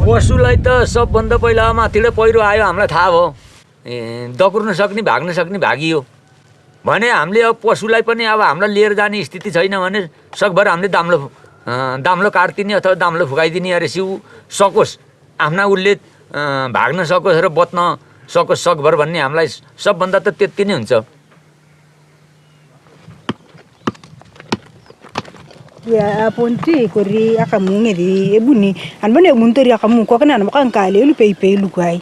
पशुलाई त सबभन्दा पहिला माथिबाट पहिरो आयो हामीलाई थाहा भयो दकुर्न सक्ने भाग्न सक्ने भागियो भने हामीले अब पशुलाई पनि अब हामीलाई लिएर जाने स्थिति छैन भने सकभर हामीले दाम्लो काट्दिने अथवा दाम्लो फुकाइदिने अरे सकोस् आफ्ना उसले भाग्न सकोस् र बच्न सकोस् सकभर भन्ने हामीलाई सबभन्दा त त्यति नै हुन्छ ya ponti kori akamu ngedi ebuni anbane muntori akamu ko kana makan kale lu pei lu kwai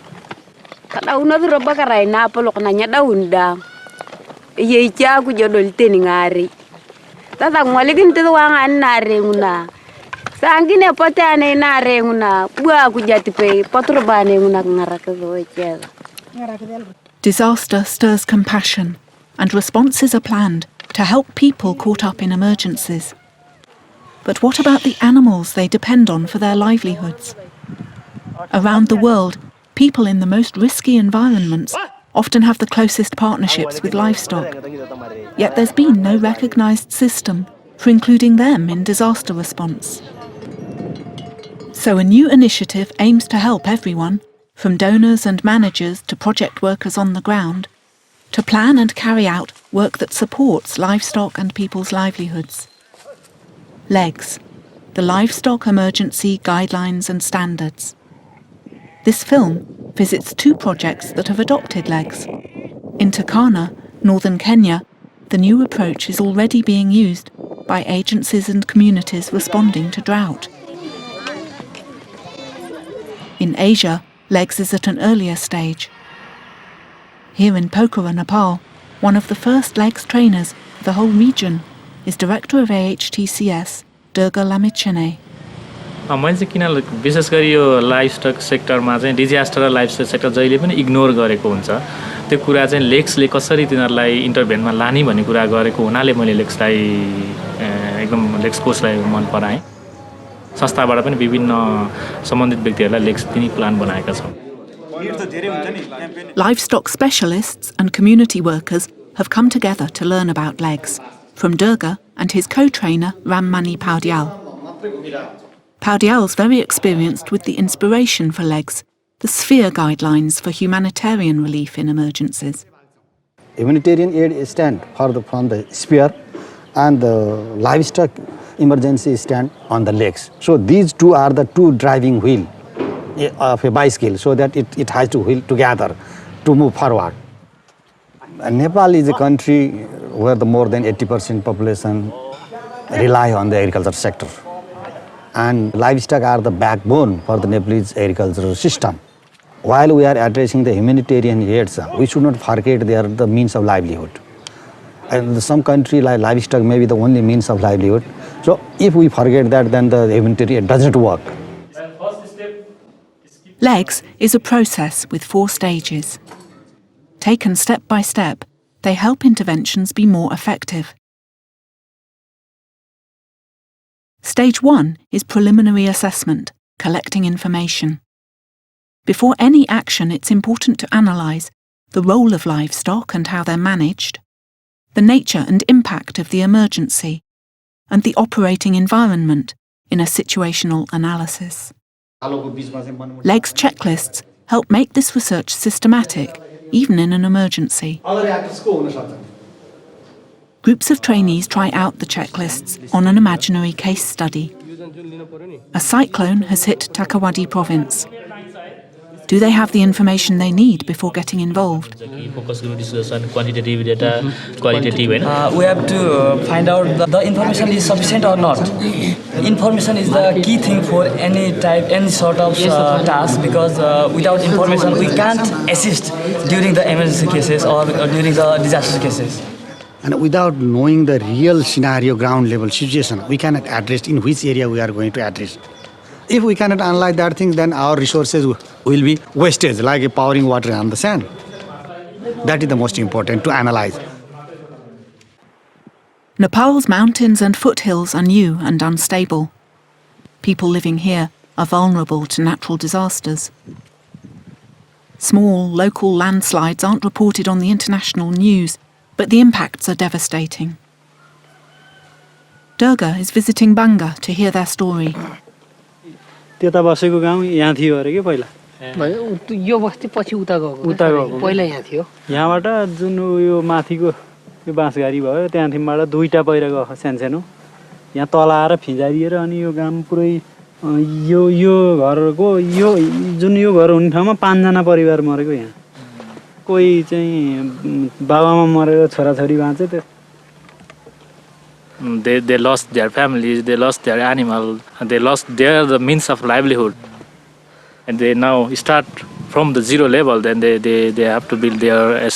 kada una duro bakara ina polo kana nya daunda ye cha ku jodol teni ngari tata ngwaligin te wanga nare nguna sangine potane nare nguna bua ku jati pei paturbane nguna ngaraka do chega. Disaster stirs compassion and responses are planned to help people caught up in emergencies. But what about the animals they depend on for their livelihoods? Around the world, people in the most risky environments often have the closest partnerships with livestock. Yet there's been no recognised system for including them in disaster response. So a new initiative aims to help everyone, from donors and managers to project workers on the ground, to plan and carry out work that supports livestock and people's livelihoods. LEGS, the Livestock Emergency Guidelines and Standards. This film visits two projects that have adopted LEGS. In Turkana, northern Kenya, the new approach is already being used by agencies and communities responding to drought. In Asia, LEGS is at an earlier stage. Here in Pokhara, Nepal, one of the first LEGS trainers for the whole region is Director of AHTCS, Durga Lamichane. मैले चाहिँ किन विशेष गरी यो livestock सेक्टरमा चाहिँ disaster र livestock sector जहिले पनि ignore गरेको हुन्छ त्यो कुरा चाहिँ लेक्सले कसरी तिनीहरूलाई इन्टरभेनमा लाने भन्ने कुरा गरेको हुनाले मैले लेक्सलाई एकदम लेक्स कोर्सलाई मन पराएँ संस्थाबाट पनि विभिन्न सम्बन्धित व्यक्तिहरूलाई लेक्स दिने प्लान बनाएका छौँ. Livestock specialists and community workers have come together to learn about LEGS, from Durga and his co-trainer Rammani Paudyal. Paudyal's very experienced with the inspiration for LEGS, the sphere guidelines for humanitarian relief in emergencies. Humanitarian aid stand from the sphere and the livestock emergency stand on the legs. So these two are the two driving wheel of a bicycle, so that it has to wheel together to move forward. Nepal is a country where the more than 80% population rely on the agriculture sector. And livestock are the backbone for the Nepalese agricultural system. While we are addressing the humanitarian aids, we should not forget they are the means of livelihood. And some country like livestock may be the only means of livelihood. So if we forget that, then the humanitarian aid doesn't work. LEGS is a process with 4 stages. Taken step by step, they help interventions be more effective. Stage 1 is preliminary assessment, collecting information. Before any action, it's important to analyse the role of livestock and how they're managed, the nature and impact of the emergency, and the operating environment in a situational analysis. LEGS checklists help make this research systematic, even in an emergency. Groups of trainees try out the checklists on an imaginary case study. A cyclone has hit Takawadi province. Do they have the information they need before getting involved? Quantitative data, qualitative. We have to find out the information is sufficient or not. Information is the key thing for any sort of task, because without information we can't assist during the emergency cases or during the disaster cases. And without knowing the real scenario, ground level situation, we cannot address in which area we are going to address. If we cannot analyze that thing, then our resources will be wastage, like pouring water on the sand. That is the most important to analyze. Nepal's mountains and foothills are new and unstable. People living here are vulnerable to natural disasters. Small, local landslides aren't reported on the international news, but the impacts are devastating. Durga is visiting Banga to hear their story. त्यता बसेको गाउँ यहाँ थियो अरे के पहिला यो बस्ती पछि उता गएको पहिला यहाँ थियो यहाँबाट जुन यो माथिको यो बाँसघारी भयो त्यहाँदेखिबाट दुईटा पहिरो गएको सानो यहाँ तल आएर फिजारिएर अनि यो गाउँ पुरै यो घरको यो जुन यो घर हुने ठाउँमा 5 जना परिवार मरेको यहाँ कोही चाहिँ बाबामा मरेर छोराछोरी बाँचे त्यो they lost their families, they lost their animal, they lost the means of livelihood, and they now start from the zero level. Then they have to build their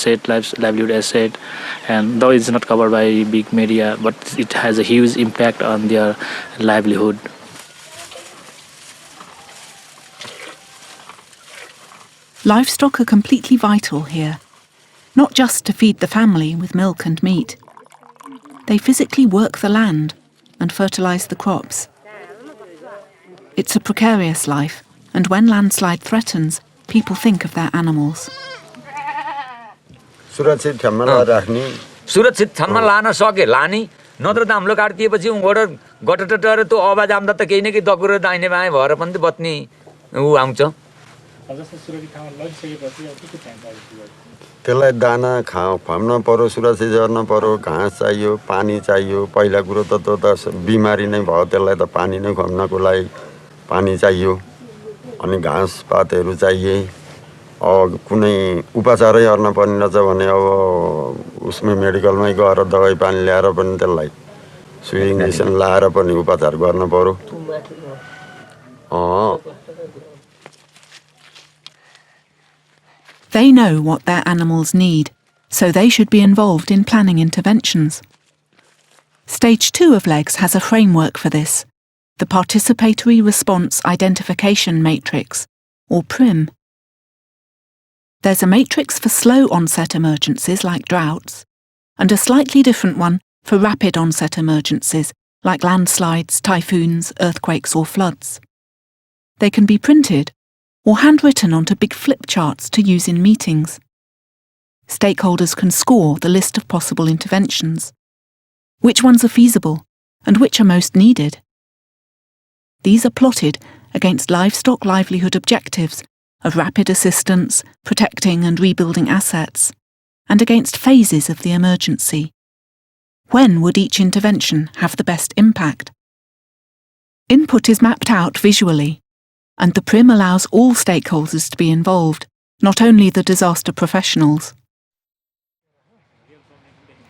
livelihood asset, and though it's not covered by big media, but it has a huge impact on their livelihood. Livestock are completely vital here, not just to feed the family with milk and meat. They physically work the land and fertilise the crops. It's a precarious life, and when landslide threatens, people think of their animals. सुरक्षित ठाउँमा लान सके लानी नत्र त हाम्रो काटिएपछि उबाट गटटटर त्यो आवाज आउँदा त केही न केही दकुरो दाहिने बाएँ भएर पनि बत्नी ऊ आउँछ त्यसलाई दाना खुवाउन पर्यो सुरक्षित गर्न पर्यो घाँस चाहियो पानी चाहियो पहिला कुरो त बिमारी नै भयो त्यसलाई त पानी नै खुवाउनको लागि पानी चाहियो अनि घाँस पातहरू चाहिए अब कुनै उपचारै गर्न पर्ने रहेछ भने अब उसमै मेडिकलमै गएर दबाई पानी ल्याएर पनि त्यसलाई सुई इन्जेक्सन लाएर पनि उपचार गर्न पर्यो They know what their animals need, so they should be involved in planning interventions. Stage 2 of LEGS has a framework for this, the Participatory Response Identification Matrix, or PRIM. There's a matrix for slow onset emergencies like droughts, and a slightly different one for rapid onset emergencies like landslides, typhoons, earthquakes or floods. They can be printed or handwritten onto big flip charts to use in meetings. Stakeholders can score the list of possible interventions, which ones are feasible and which are most needed. These are plotted against livestock livelihood objectives of rapid assistance, protecting and rebuilding assets, and against phases of the emergency. When would each intervention have the best impact? Input is mapped out visually, and the PRIM allows all stakeholders to be involved, not only the disaster professionals.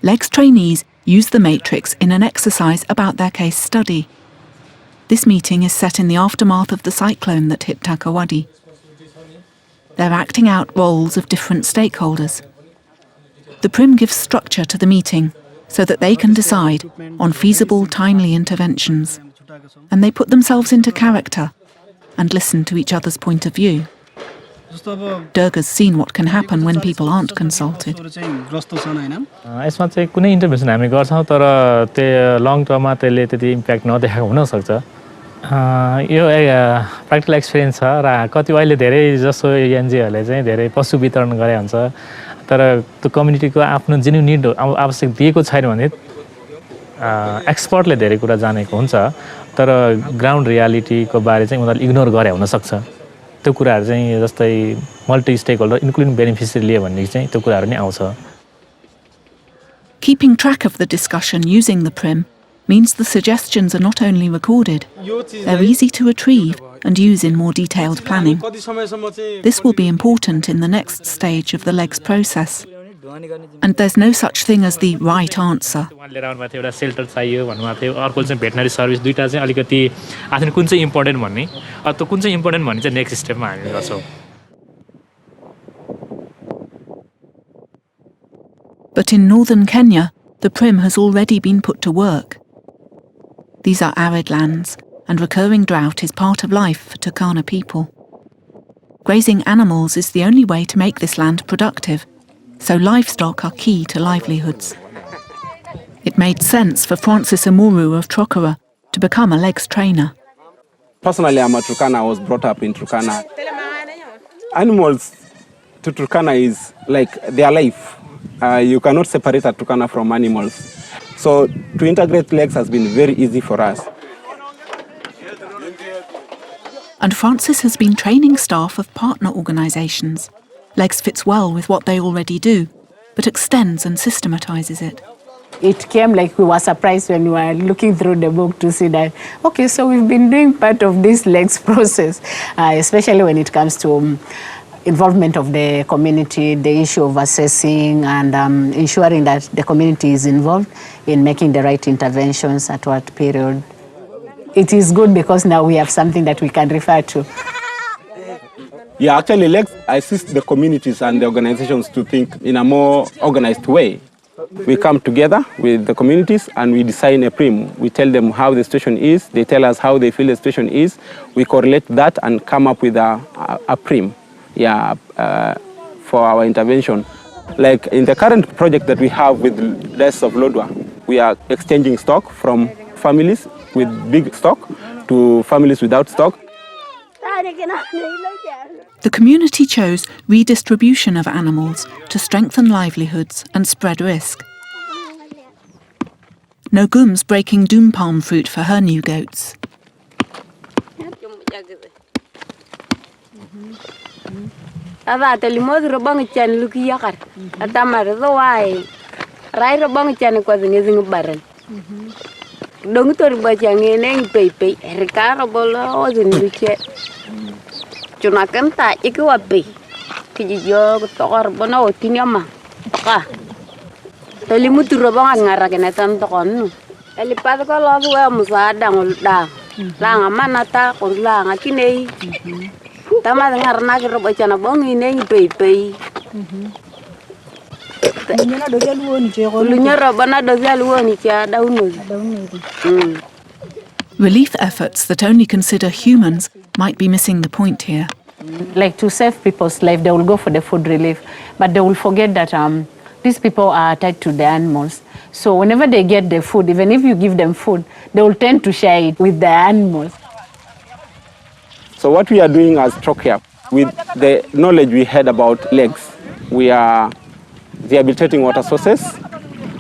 LEGS trainees use the matrix in an exercise about their case study. This meeting is set in the aftermath of the cyclone that hit Takawadi. They're acting out roles of different stakeholders. The PRIM gives structure to the meeting so that they can decide on feasible, timely interventions, and they put themselves into character and listen to each other's point of view. Durga's seen what can happen when people aren't consulted. यसमा चाहिँ कुनै intervention हामी गर्छौं तर त्यो long टर्ममा त्यसले त्यति impact नदेखाएको हुन सक्छ यो प्र्याक्टिकल एक्सपिरियन्स छ र कति अहिले धेरै जसो एनजीओहरूले चाहिँ धेरै पशु वितरण गरे हुन्छ तर त्यो कम्युनिटीको आफ्नो जेन्युइन निड आवश्यक दिएको छैन भने एक्सपर्टले धेरै कुरा जानेको हुन्छ तर ग्राउन्ड रियालिटीको बारे चाहिँ उनीहरूले इग्नोर गरे हुन सक्छ त्यो कुराहरु चाहिँ जस्तै multi stakeholder including beneficiary लिए भन्ने चाहिँ त्यो कुराहरु नै आउँछ Keeping track of the discussion using the PRIM means the suggestions are not only recorded, they're easy to retrieve and use in more detailed planning. This will be important in the next stage of the LEGS process. And there's no such thing as the right answer. एउटा shelter चाहियो भन्नुमा थियो अर्को चाहिँ veterinary service दुईटा चाहिँ अलिकति आखिर कुन चाहिँ इम्पोर्टेन्ट भन्ने त्यो कुन चाहिँ इम्पोर्टेन्ट भन्ने चाहिँ नेक्स्ट स्टेपमा हामी गर्छौं But in northern Kenya, the PRIM has already been put to work. These are arid lands, and recurring drought is part of life for Turkana people. Grazing animals is the only way to make this land productive, so livestock are key to livelihoods. It made sense for Francis Amuru of Trokara to become a LEGS trainer. Personally, I'm a Turkana. I was brought up in Turkana. Animals to Turkana is like their life. You cannot separate a Turkana from animals. So to integrate LEGS has been very easy for us. And Francis has been training staff of partner organisations. Legs fits well with what they already do, but extends and systematises it. It came like we were surprised when we were looking through the book to see that, okay, so we've been doing part of this legs process, especially when it comes to involvement of the community, the issue of assessing and ensuring that the community is involved in making the right interventions at what period. It is good because now we have something that we can refer to. Yeah, actually, legs assist the communities and the organizations to think in a more organized way. We come together with the communities and we design a prim. We tell them how the situation is, they tell us how they feel the situation is. We correlate that and come up with a prim for our intervention. Like in the current project that we have with Less of Lodwa, we are exchanging stock from families with big stock to families without stock. The community chose redistribution of animals to strengthen livelihoods and spread risk. Nogum's breaking doom palm fruit for her new goats. Dong tor baca ngene pepe rekara bolo ozin biche cuna kenta iku wapi kijijo tor bono otini ama ka tali muturo bangan ngarakena tan tokon eli pad ko lo wa musada ngulda langa manata langa kinei tama ngarna ki robo cana bongi ne pepe Relief efforts that only consider humans might be missing the point here. Like to save people's life, they will go for the food relief, but they will forget that these people are attached to the animals. So whenever they get the food, even if you give them food, they will tend to share it with the animals. So what we are doing as Trocare, with the knowledge we had about legs, we are rehabilitating water sources.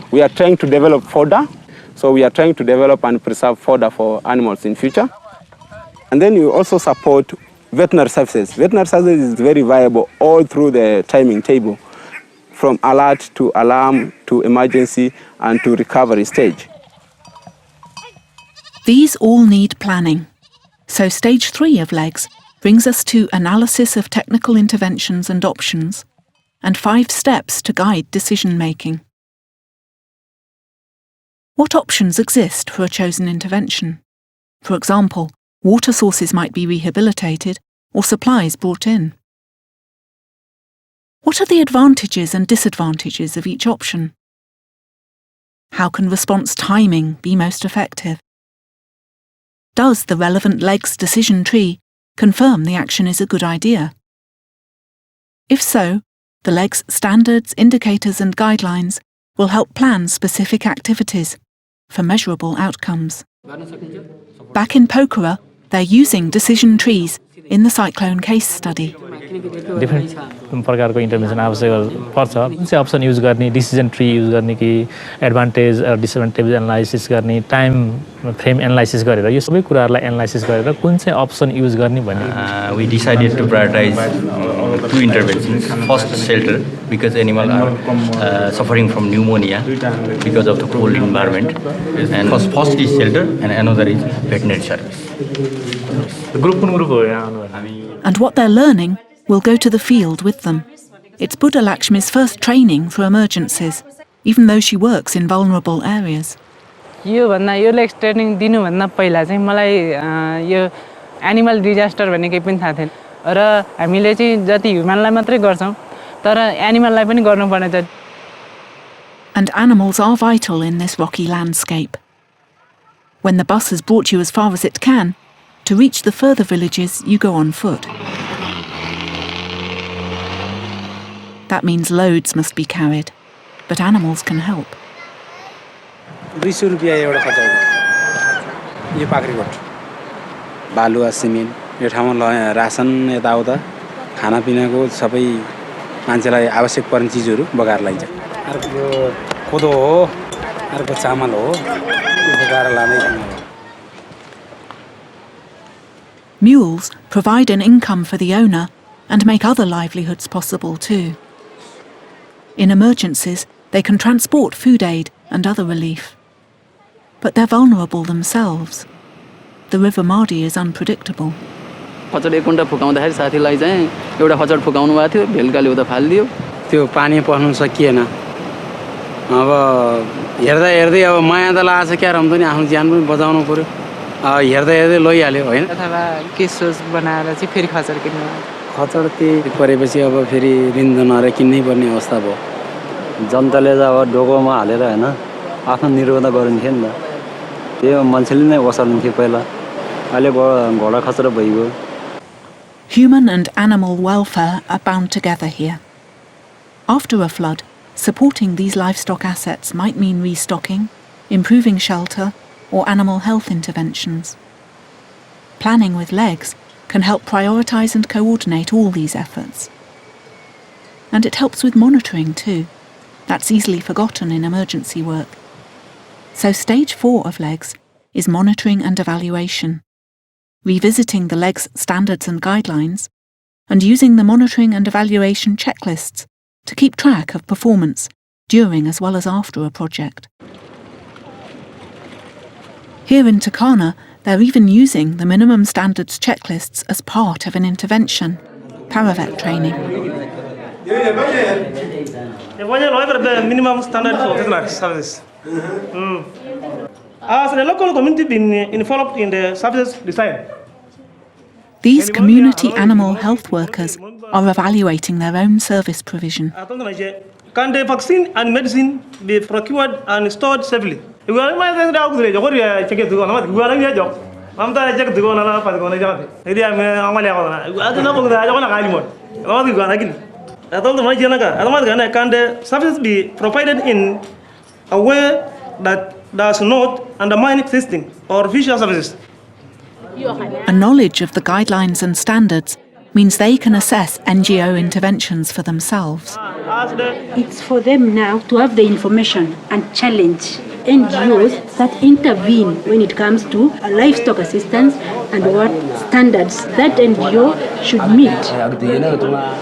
We are trying to develop fodder. So we are trying to develop and preserve fodder for animals in future. And then we also support veterinary services. Veterinary services is very viable all through the timing table, from alert to alarm to emergency and to recovery stage. These all need planning. So stage 3 of legs brings us to analysis of technical interventions and options, and 5 steps to guide decision-making. What options exist for a chosen intervention? For example, water sources might be rehabilitated or supplies brought in. What are the advantages and disadvantages of each option? How can response timing be most effective? Does the relevant legs decision tree confirm the action is a good idea? If so, the legs standards, indicators and guidelines will help plan specific activities for measurable outcomes. Back in Pokhara, they're using decision trees in the cyclone case study. Different प्रकारको intervention आवश्यक पर्छ कुन चाहिँ option use गर्ने decision tree use गर्ने कि advantage र disadvantage analysis गर्ने time frame analysis गरेर यो सबै कुराहरुलाई एनालाइसिस गरेर कुन चाहिँ अप्सन युज गर्ने भन्ने we decided to prioritize 2 interventions. First, shelter, because animals are suffering from pneumonia because of the cold environment. And first is shelter and another is veterinary service. And what they're learning will go to the field with them. It's Buddha Lakshmi's first training for emergencies, even though she works in vulnerable areas. यो लेक्स training दिनुभन्दा पहिला चाहिँ मलाई यो animal disaster भन्ने केही पनि थाहा थिएन र हामीले चाहिँ जति ह्युमनलाई मात्रै गर्छौं तर एनिमललाई पनि गर्नुपर्ने छ. And animals are vital in this rocky landscape. When the bus has brought you as far as it can, to reach the further villages you go on foot. That means loads must be carried, but animals can help. 200 रुपैयाँ एउटा खर्च गर्छ. यो पाख्रीकोट बालुवा cement यो ठाउँमा रासन यताउता खानापिनाको सबै मान्छेलाई आवश्यक पर्ने चीजहरू बगाएर लाइन्छ. अर्को यो कोदो हो, अर्को चामल हो, यो बगाएर लाँदै. Mules provide an income for the owner and make other livelihoods possible too. In emergencies, they can transport food aid and other relief. But they're vulnerable themselves. The River Madi is unpredictable. खचड एक घन्टा फुकाउँदाखेरि साथीलाई चाहिँ एउटा खचड फुकाउनु भएको थियो भेलकाले उता फालिदियो त्यो पानी पस्नु सकिएन अब हेर्दा हेर्दै अब माया त लागेछ क्या हुन्छ नि आफ्नो ज्यान पनि बचाउनु पर्यो हेर्दा हेर्दै लैहाल्यो हैन अथवा के सोच बनाएर चाहिँ फेरि खचड किन्नु खचड त्यही परेपछि अब फेरि ऋण नरे किन्नै पर्ने अवस्था भयो जनताले चाहिँ अब डोकोमा हालेर हैन आफ्नो निर्वाह गरिन्थ्यो नि त त्यो मान्छेले नै ओसाल्न्थ्यो पहिला अहिले घोडा खचड भइगयो. Human and animal welfare are bound together here. After a flood, supporting these livestock assets might mean restocking, improving shelter, or animal health interventions. Planning with legs can help prioritise and coordinate all these efforts. And it helps with monitoring too. That's easily forgotten in emergency work. So stage 4 of legs is monitoring and evaluation, revisiting the legs standards and guidelines, and using the monitoring and evaluation checklists to keep track of performance during as well as after a project. Here in Turkana, they're even using the minimum standards checklists as part of an intervention, paravet training. The minimum standard for veterinary services. As the local community been involved in the services design. These community animal health workers are evaluating their own service provision. Can the vaccine and medicine be procured and stored safely? Can the services be provided in a way that does not undermine existing or future services? A knowledge of the guidelines and standards means they can assess NGO interventions for themselves. It's for them now to have the information and challenge NGOs that intervene when it comes to livestock assistance and what standards that NGO should meet.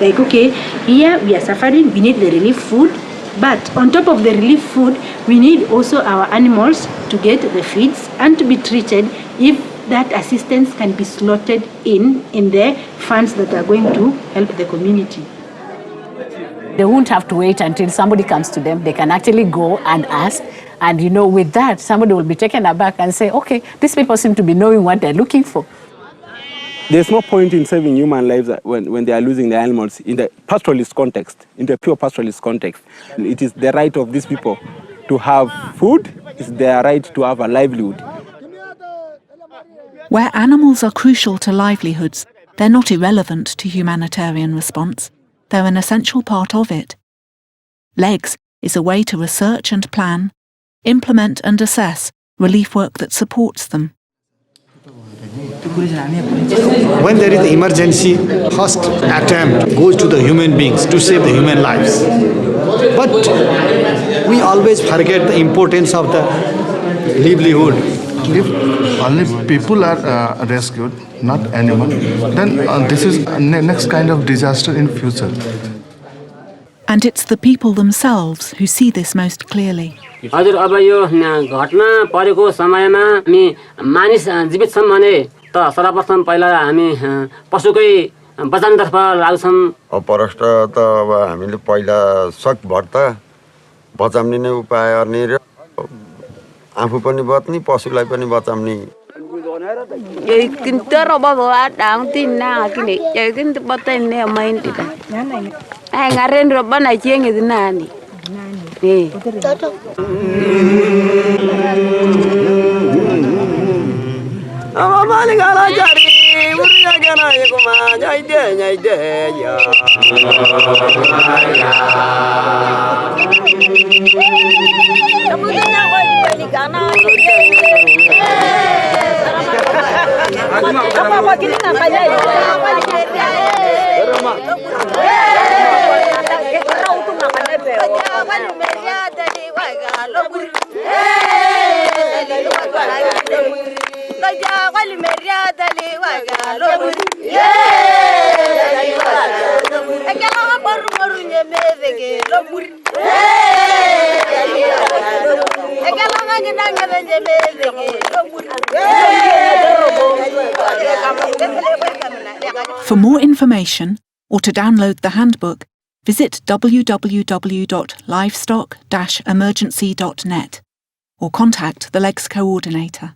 Like, okay, here we are suffering, we need the relief food, but on top of the relief food, we need also our animals to get the feeds and to be treated if that assistance can be slotted in the funds that are going to help the community. They won't have to wait until somebody comes to them. They can actually go and ask. And you know, with that, somebody will be taken aback and say, okay, these people seem to be knowing what they're looking for. There's no point in saving human lives when they are losing the animals in the pastoralist context, in the pure pastoralist context. It is the right of these people to have food. It's their right to have a livelihood. Where animals are crucial to livelihoods, they're not irrelevant to humanitarian response. They're an essential part of it. LEGS is a way to research and plan, implement and assess relief work that supports them. When there is emergency, first attempt goes to the human beings to save the human lives. But we always forget the importance of the livelihood. If only people are rescued, not animals, then this is next kind of disaster in future. And it's the people themselves who see this most clearly. हजुर अब यो घटना परेको समयमा हामी मानिस जीवित छौं भने त सर्वप्रथम पहिला हामी पशुकै बचाउनतर्फ लाग्छौं. अपरष्ट त अब हामीले पहिला सकभर त बचाउने नै उपाय गर्ने र आफू पनि बच्ने पशुलाई पनि बचाउने. Yakin terobos adang tina kini yakin tepaten ne main tita. Ngaren roba na cieng itu nani. Nih. Ama maling ala jari muria jana yekuma nyai de ya. Kemudian apa di kana? Apa gini namanya itu? For more information or to download the handbook, visit www.livestock-emergency.net or contact the LEGS coordinator.